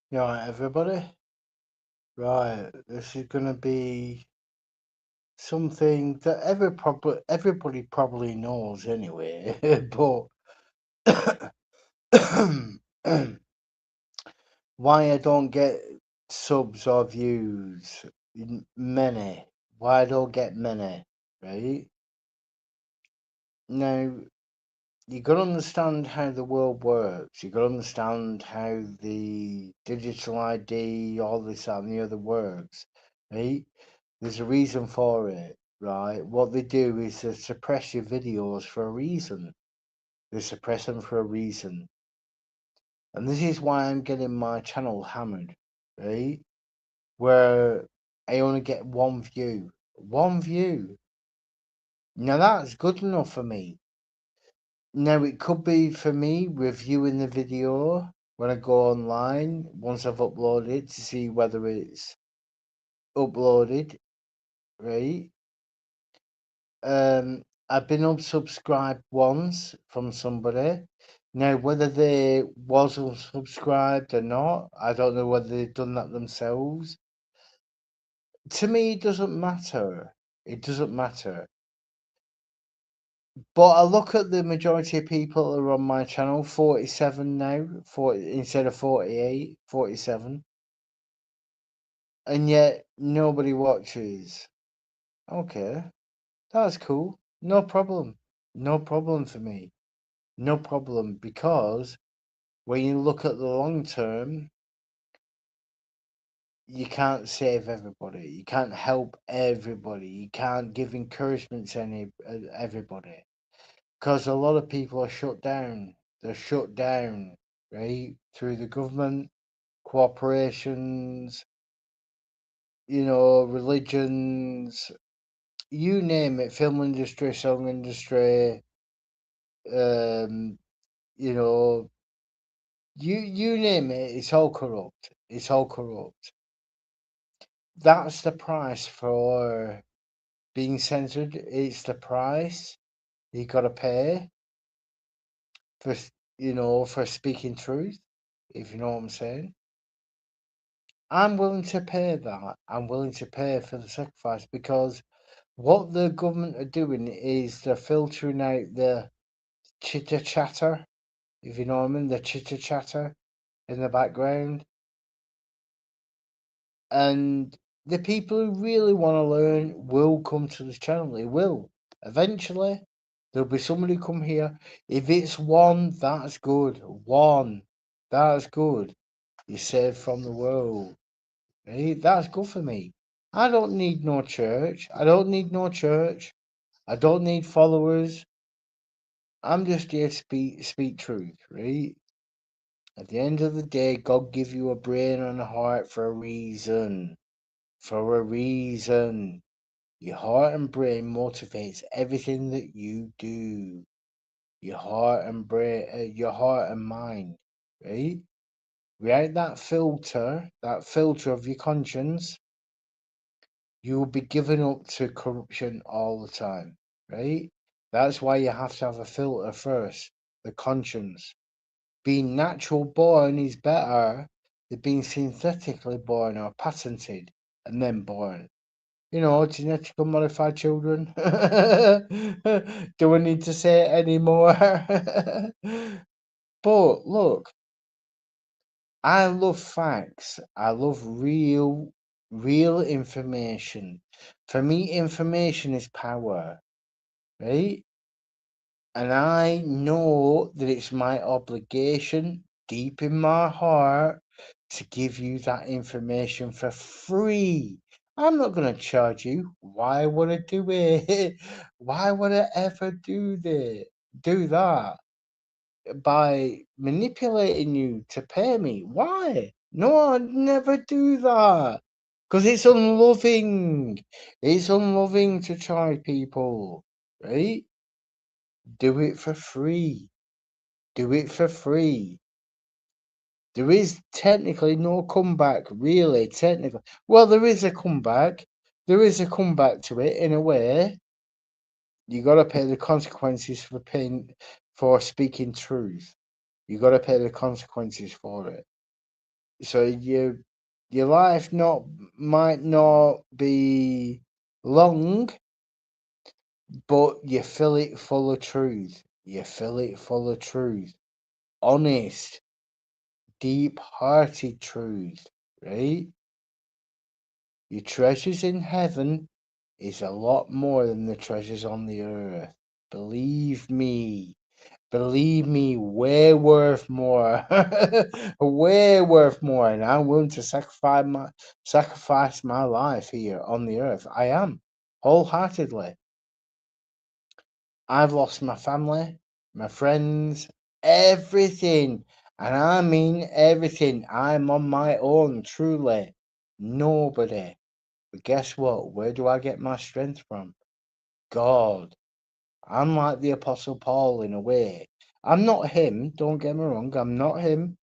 Right, everybody. Right, this is gonna be something that everybody probably knows anyway. But why I don't get subs or views? Many. Why I don't get many? Right now, you got to understand how the world works. You got to understand how the digital ID, all this, that, and the other works. Right? There's a reason for it, right? What they do is they suppress your videos for a reason. They suppress them for a reason. And this is why I'm getting my channel hammered, right? Where I only get one view. One view. Now that's good enough for me. Now it could be for me reviewing the video when I go online once I've uploaded it to see whether it's uploaded, right? I've been unsubscribed once from somebody. Now, whether they was unsubscribed or not, I don't know whether they've done that themselves. To me, it doesn't matter. It doesn't matter. But I look at the majority of people that are on my channel, 47 now, 40, instead of 48, 47. And yet, nobody watches. Okay, that's cool. No problem. No problem for me. No problem, because when you look at the long term, you can't save everybody. You can't help everybody. You can't give encouragement to everybody, because a lot of people are shut down. They're shut down, right, through the government, corporations, religions, you name it, film industry, song industry, um, you know, you name it, it's all corrupt. It's all corrupt. That's the price for being censored. It's the price you gotta pay for for speaking truth. If you know what I'm saying, I'm willing to pay that. I'm willing to pay for the sacrifice, because what the government are doing is they're filtering out the chitter chatter. If you know what I mean, the chitter chatter in the background, and the people who really want to learn will come to the channel. They will eventually. There'll be somebody come here. If it's one, that's good. One, that's good. You're saved from the world. Right? That's good for me. I don't need no church. I don't need no church. I don't need followers. I'm just here to speak truth, right? At the end of the day, God give you a brain and a heart for a reason. For a reason. Your heart and brain motivates everything that you do. Your heart and brain, your heart and mind, right? Without that filter of your conscience, you will be given up to corruption all the time, right? That's why you have to have a filter first, the conscience. Being natural born is better than being synthetically born or patented and then born. Genetically modified children. Do I need to say it anymore? But look, I love facts. I love real information. For me, information is power, right? And I know that it's my obligation deep in my heart to give you that information for free. I'm not going to charge you. Why would I do it? Why would I ever do that? By manipulating you to pay me. Why? No, I'd never do that. Because it's unloving. It's unloving to charge people, right? Do it for free. Do it for free. There is technically no comeback, really, technically. Well, there is a comeback. There is a comeback to it in a way. You gotta pay the consequences for speaking truth. You gotta pay the consequences for it. So your life might not be long, but you fill it full of truth. You fill it full of truth. Honest, deep-hearted truth, right? Your treasures in heaven is a lot more than the treasures on the earth. Believe me. Believe me, way worth more. Way worth more. And I'm willing to sacrifice my life here on the earth. I am. Wholeheartedly. I've lost my family, my friends, everything. And I mean everything. I'm on my own, truly. Nobody. But guess what? Where do I get my strength from? God. I'm like the Apostle Paul in a way. I'm not him, don't get me wrong, I'm not him.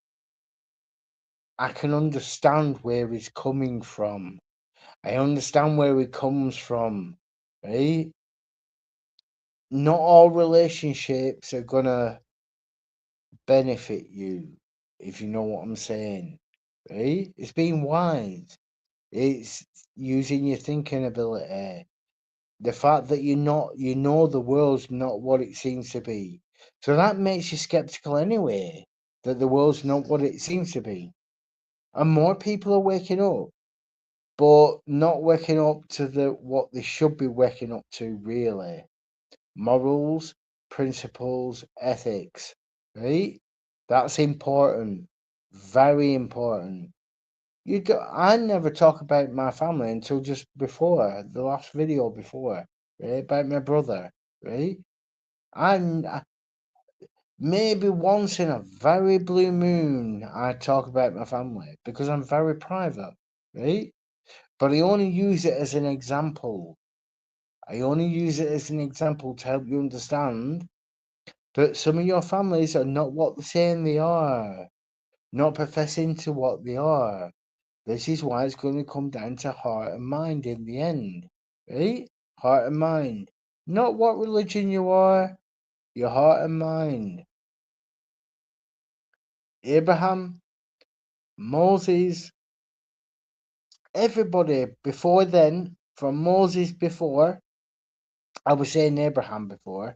I can understand where he's coming from. I understand where he comes from, right? Not all relationships are gonna benefit you, if you know what I'm saying, right? It's being wise. It's using your thinking ability. The fact that you know the world's not what it seems to be. So that makes you skeptical anyway, that the world's not what it seems to be. And more people are waking up, but not waking up to what they should be waking up to really. Morals, principles, ethics, right? That's important. Very important. I never talk about my family until just before the last video before, right? About my brother, right? And maybe once in a very blue moon, I talk about my family because I'm very private, right? But I only use it as an example. I only use it as an example to help you understand that some of your families are not what they're saying they are, not professing to what they are. This is why it's going to come down to heart and mind in the end, right? Heart and mind. Not what religion you are, your heart and mind. Abraham, Moses, everybody before then, from Moses before, I was saying Abraham before,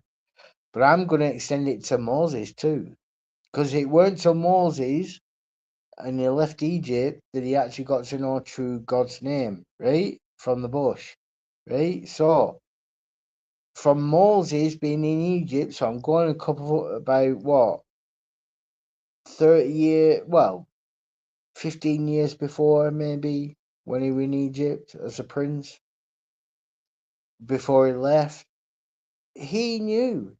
but I'm going to extend it to Moses too. Because it weren't till Moses and he left Egypt that he actually got to know true God's name, right? From the bush, right? So, from Moses being in Egypt, so I'm going a couple about what 15 years before maybe when he was in Egypt as a prince before he left. He knew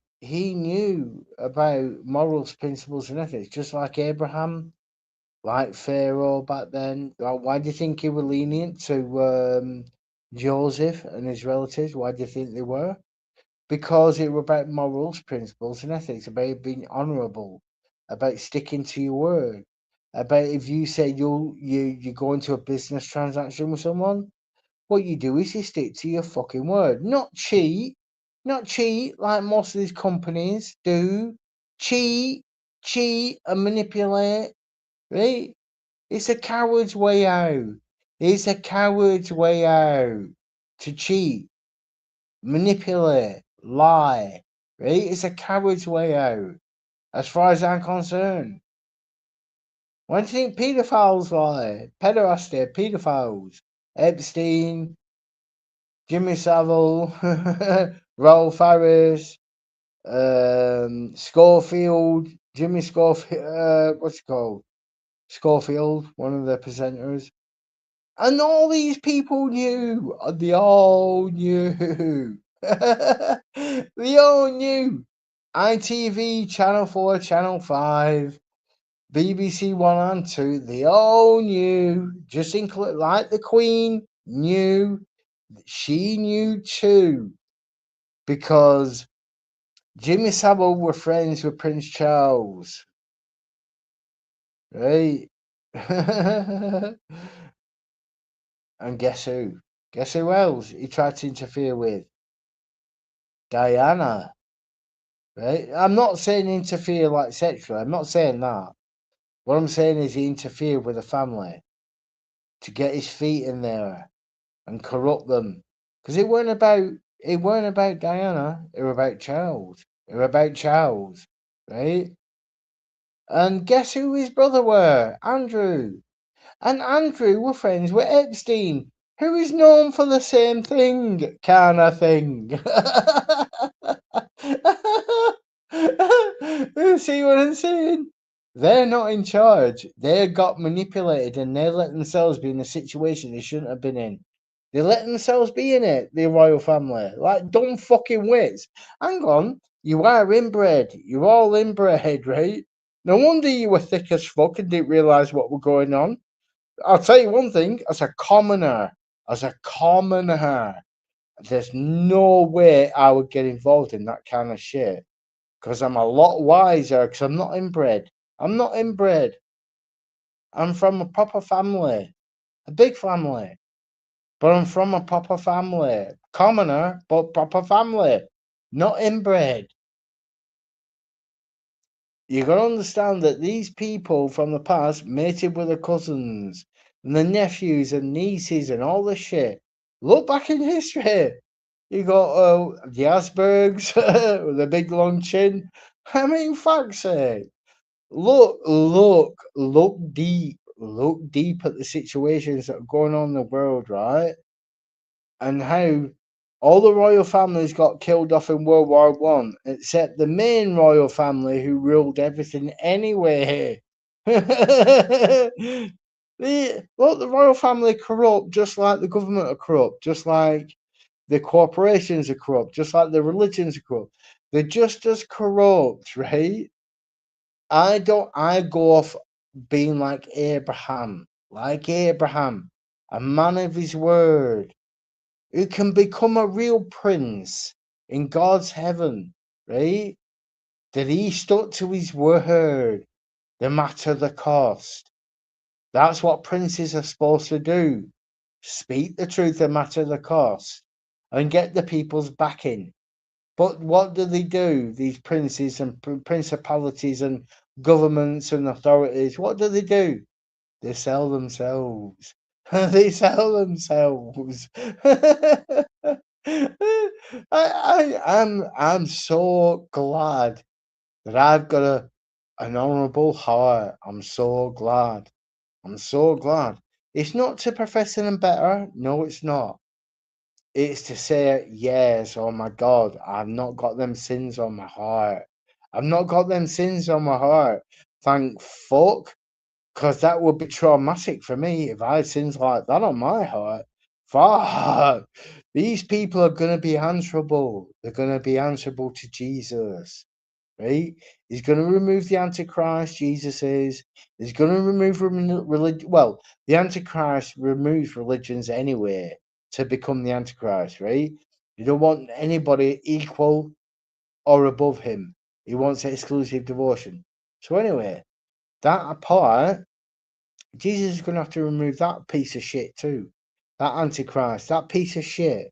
about morals, principles, and ethics, just like Abraham, like Pharaoh back then. Why do you think he was lenient to Joseph and his relatives? Why do you think they were? Because it was about morals, principles, and ethics, about being honourable, about sticking to your word, about if you say you go into a business transaction with someone, what you do is you stick to your fucking word, not cheat like most of these companies do, cheat, and manipulate, right? It's a coward's way out. It's a coward's way out to cheat, manipulate, lie, right? It's a coward's way out, as far as I'm concerned. Why do you think paedophiles lie? Pederasty, paedophiles. Epstein, Jimmy Savile, Rolf Harris, Schofield, Jimmy Schofield, what's it called? Schofield, one of the presenters. And all these people knew. They all knew. They all knew. ITV, Channel 4, Channel 5, BBC 1 and 2, they all knew. Just include, like the Queen knew. She knew too. Because Jimmy Savile were friends with Prince Charles. Right? And guess who? Guess who else he tried to interfere with? Diana. Right? I'm not saying interfere like sexually. I'm not saying that. What I'm saying is he interfered with the family to get his feet in there and corrupt them. Because it weren't about Diana, it was about Charles. It was about Charles, right? And guess who his brother were? Andrew. And Andrew were friends with Epstein, who is known for the same thing, kind of thing. See what I'm saying? They're not in charge. They got manipulated and they let themselves be in a situation they shouldn't have been in. They let themselves be in it, the royal family. Like dumb fucking wits. Hang on, you are inbred. You're all inbred, right? No wonder you were thick as fuck and didn't realise what was going on. I'll tell you one thing, as a commoner, there's no way I would get involved in that kind of shit. Because I'm a lot wiser, because I'm not inbred. I'm not inbred. I'm from a proper family. A big family. But I'm from a proper family. Commoner, but proper family. Not inbred. You gotta understand that these people from the past mated with their cousins and their nephews and nieces and all this shit. Look back in history. You got the Asbergs with the big long chin. I mean, fuck's sake. Look deep. Look deep at the situations that are going on in the world, right? And how all the royal families got killed off in World War One, except the main royal family who ruled everything anyway. The royal family corrupt, just like the government are corrupt, just like the corporations are corrupt, just like the religions are corrupt. They're just as corrupt, right? I go off being like Abraham, a man of his word, who can become a real prince in God's heaven, right? That he stuck to his word, no matter the cost. That's what princes are supposed to do. Speak the truth, no matter the cost, and get the people's backing. But what do? These princes and principalities and governments and authorities, what do? They sell themselves. They sell themselves. I'm so glad that I've got an honourable heart. I'm so glad. I'm so glad. It's not to profess them better. No, it's not. It's to say, yes, oh my God, I've not got them sins on my heart. I've not got them sins on my heart. Thank fuck. Because that would be traumatic for me if I had sins like that on my heart. Fuck. These people are going to be answerable. They're going to be answerable to Jesus. Right? He's going to remove the Antichrist, Jesus is. He's going to remove religion. Well, the Antichrist removes religions anyway to become the Antichrist, right? You don't want anybody equal or above him. He wants exclusive devotion. So anyway, that apart, Jesus is going to have to remove that piece of shit too. That Antichrist, that piece of shit,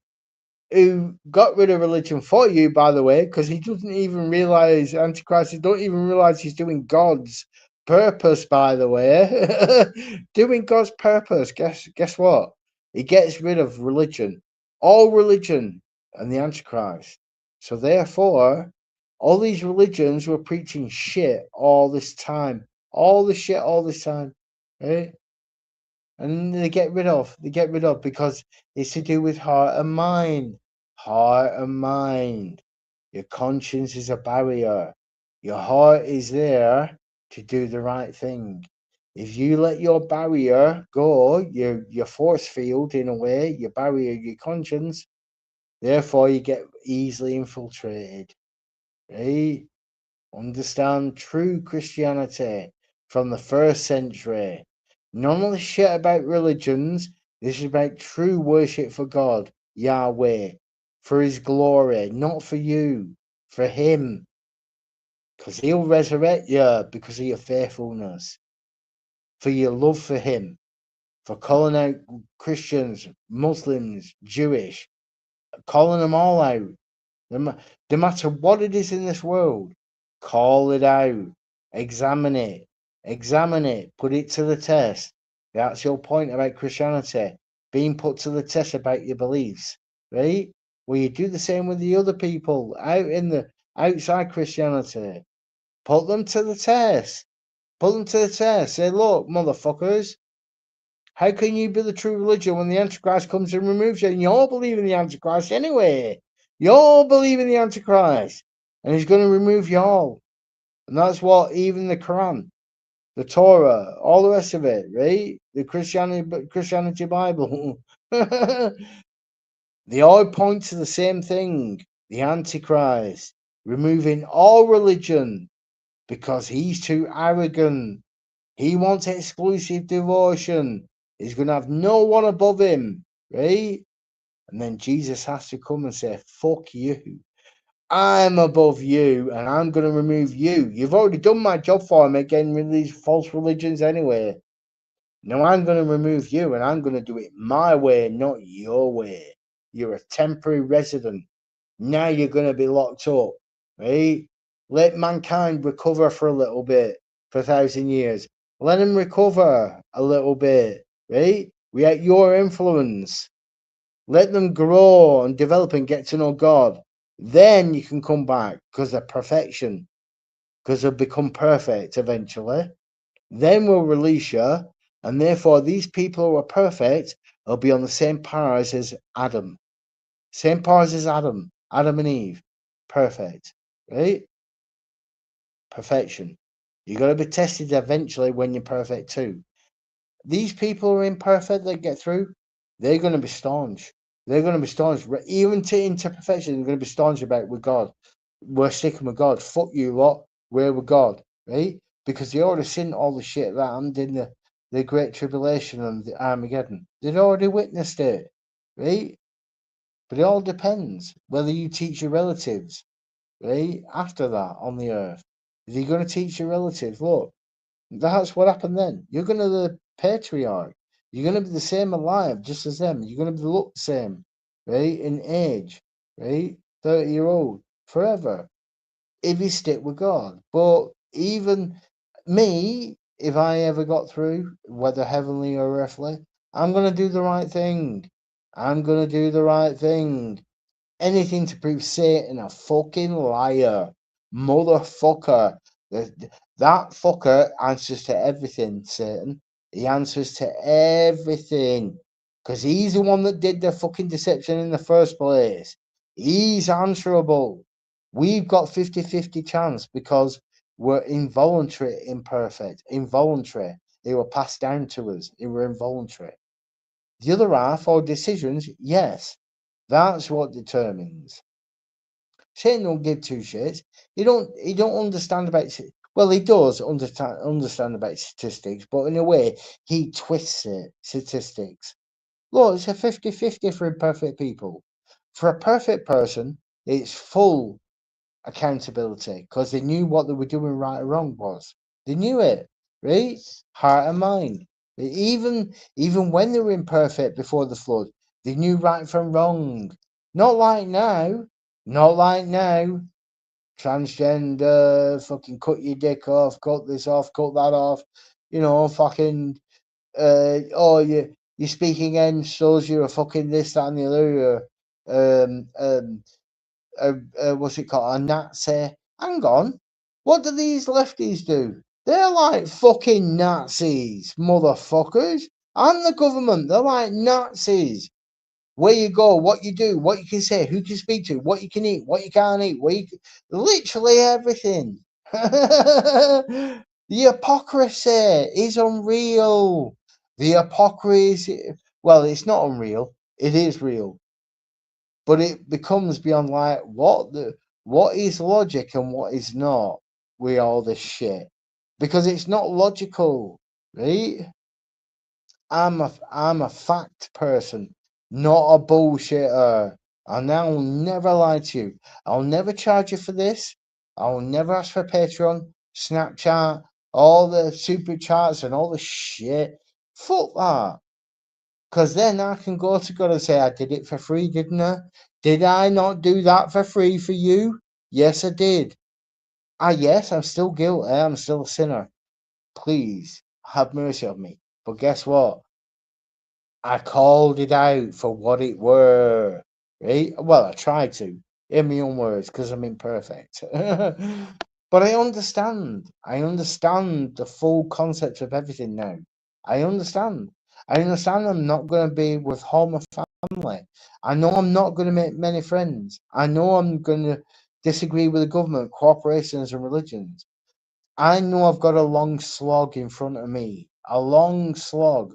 who got rid of religion for you, by the way, because he doesn't even realize, Antichrist, he don't even realize he's doing God's purpose, by the way. Doing God's purpose. Guess what? He gets rid of religion. All religion and the Antichrist. So therefore, all these religions were preaching shit all this time. All this shit all this time. Right? And they get rid of because it's to do with heart and mind. Heart and mind. Your conscience is a barrier. Your heart is there to do the right thing. If you let your barrier go, your force field in a way, your barrier, your conscience, therefore you get easily infiltrated. Right? Understand true Christianity from the first century. None of the shit about religions. This is about true worship for God, Yahweh, for His glory, not for you, for Him. Because He'll resurrect you because of your faithfulness, for your love for Him, for calling out Christians, Muslims, Jewish, calling them all out. No matter what it is in this world, call it out, examine it, Examine it. Put it to the test. That's your point about Christianity. Being put to the test about your beliefs. Right? Well, you do the same with the other people outside Christianity. Put them to the test. Put them to the test. Say, look, motherfuckers, how can you be the true religion when the Antichrist comes and removes you? And you all believe in the Antichrist anyway. You all believe in the Antichrist. And he's going to remove you all. And that's what even the Quran, the Torah, all the rest of it, right? The Christianity Bible. They all point to the same thing. The Antichrist. Removing all religion because he's too arrogant. He wants exclusive devotion. He's going to have no one above him, right? And then Jesus has to come and say, fuck you. I'm above you and I'm going to remove you. You've already done my job for me, getting rid of these false religions anyway. Now I'm going to remove you and I'm going to do it my way, not your way. You're a temporary resident. Now you're going to be locked up, right? Let mankind recover for a little bit, for 1,000 years. Let them recover a little bit, right? We at your influence. Let them grow and develop and get to know God. Then you can come back because of perfection, because they'll become perfect eventually. Then we'll release you, and therefore these people who are perfect will be on the same powers as Adam. Same powers as Adam and Eve. Perfect, right? Perfection. You're going to be tested eventually when you're perfect too. These people who are imperfect that get through, they're going to be staunch. They're going to be staunch. Even into perfection, they're going to be staunch about with God. We're sticking with God. Fuck you lot. We're with God, right? Because they already seen all the shit that happened in the Great Tribulation and the Armageddon. They'd already witnessed it, right? But it all depends whether you teach your relatives, right? After that on the earth. If you're going to teach your relatives, look, that's what happened then. You're going to the patriarch. You're going to be the same alive, just as them. You're going to look the same, right? In age, right? 30-year-old, forever. If you stick with God. But even me, if I ever got through, whether heavenly or earthly, I'm going to do the right thing. I'm going to do the right thing. Anything to prove Satan a fucking liar. Motherfucker. That fucker answers to everything, Satan. He answers to everything. Because he's the one that did the fucking deception in the first place. He's answerable. We've got 50-50 chance because we're involuntary imperfect. Involuntary. They were passed down to us. They were involuntary. The other half, or decisions, yes. That's what determines. Satan don't give two shits. He don't understand about, well, he does understand about statistics, but in a way he twists it. Statistics. Look, it's a 50-50 for imperfect people. For a perfect person, it's full accountability because they knew what they were doing right or wrong was. They knew it, right? Heart and mind. Even when they were imperfect before the flood, they knew right from wrong. Not like now. Not like now. Transgender, fucking cut your dick off, cut this off, cut that off. You know, fucking oh you're speaking against us, you're a fucking this, that and the other, what's it called, a Nazi. Hang on, what do these lefties do? They're like fucking Nazis, motherfuckers. And the government, they're like Nazis. Where you go, what you do, what you can say, who you can speak to, what you can eat, what you can't eat, literally everything. The hypocrisy is unreal. The hypocrisy, well, it's not unreal. It is real. But it becomes beyond like what is logic and what is not with all this shit. Because it's not logical, right? I'm a fact person, not a bullshitter. And I'll never lie to you. I'll never charge you for this. I'll never ask for Patreon, Snapchat, all the super chats and all the shit. Fuck that. Because then I can go to God and say, I did it for free, didn't I? Did I not do that for free for you? Yes, I did. Ah, yes, I'm still guilty. I'm still a sinner. please have mercy on me. But guess what? I called it out for what it were, right? Well, I tried to, in my own words, because I'm imperfect. But I understand. I understand the full concept of everything now. I understand. I understand I'm not going to be with all my family. I know I'm not going to make many friends. I know I'm going to disagree with the government, corporations, and religions. I know I've got a long slog in front of me. A long slog.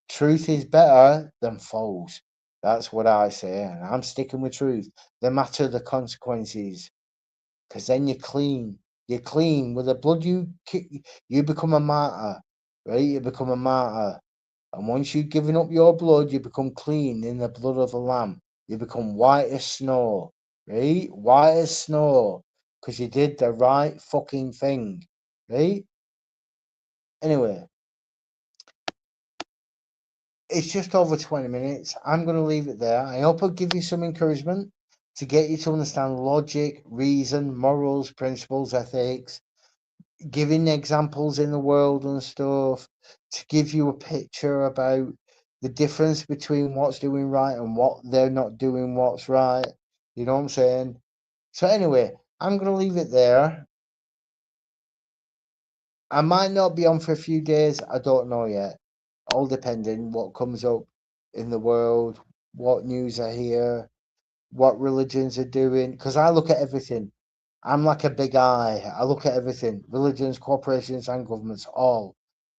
Truth is better than false. That's what I say, and I'm sticking with truth. No matter the consequences, because then you're clean. You're clean with the blood you become a martyr, right? You become a martyr, and once you've given up your blood, you become clean in the blood of the Lamb. You become white as snow, right? White as snow, because you did the right fucking thing, right? Anyway, it's just over 20 minutes. I'm going to leave it there. I hope I'll give you some encouragement to get you to understand logic, reason, morals, principles, ethics, giving examples in the world and stuff, to give you a picture about the difference between what's doing right and what they're not doing what's right. You know what I'm saying? So, anyway, I'm going to leave it there. I might not be on for a few days. I don't know yet. All depending what comes up in the world, what news I hear, what religions are doing. Because I look at everything. I'm like a big eye. I look at everything. Religions, corporations, and governments, all.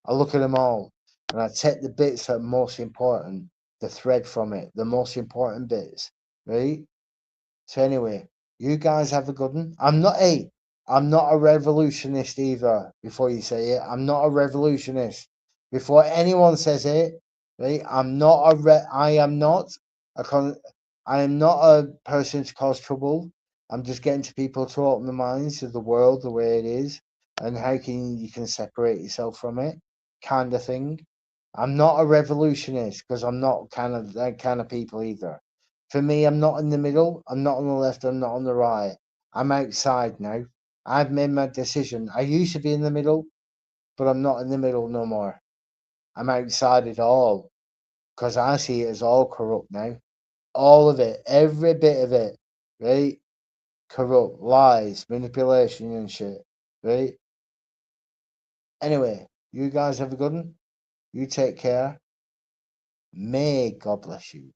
I look at them all. And I take the bits that are most important, the thread from it, the most important bits, right? So anyway, you guys have a good one. I'm not a revolutionist either. Before you say it, I'm not a revolutionist. Before anyone says it, right? I am not a con. I am not a person to cause trouble. I'm just getting to people to open their minds to the world the way it is and how you can separate yourself from it, kind of thing. I'm not a revolutionist because I'm not kind of that kind of people either. For me, I'm not in the middle. I'm not on the left. I'm not on the right. I'm outside now. I've made my decision. I used to be in the middle, but I'm not in the middle no more. I'm outside it all because I see it as all corrupt now. All of it, every bit of it, right? Corrupt, lies, manipulation, and shit, right? Anyway, you guys have a good one. You take care. May God bless you.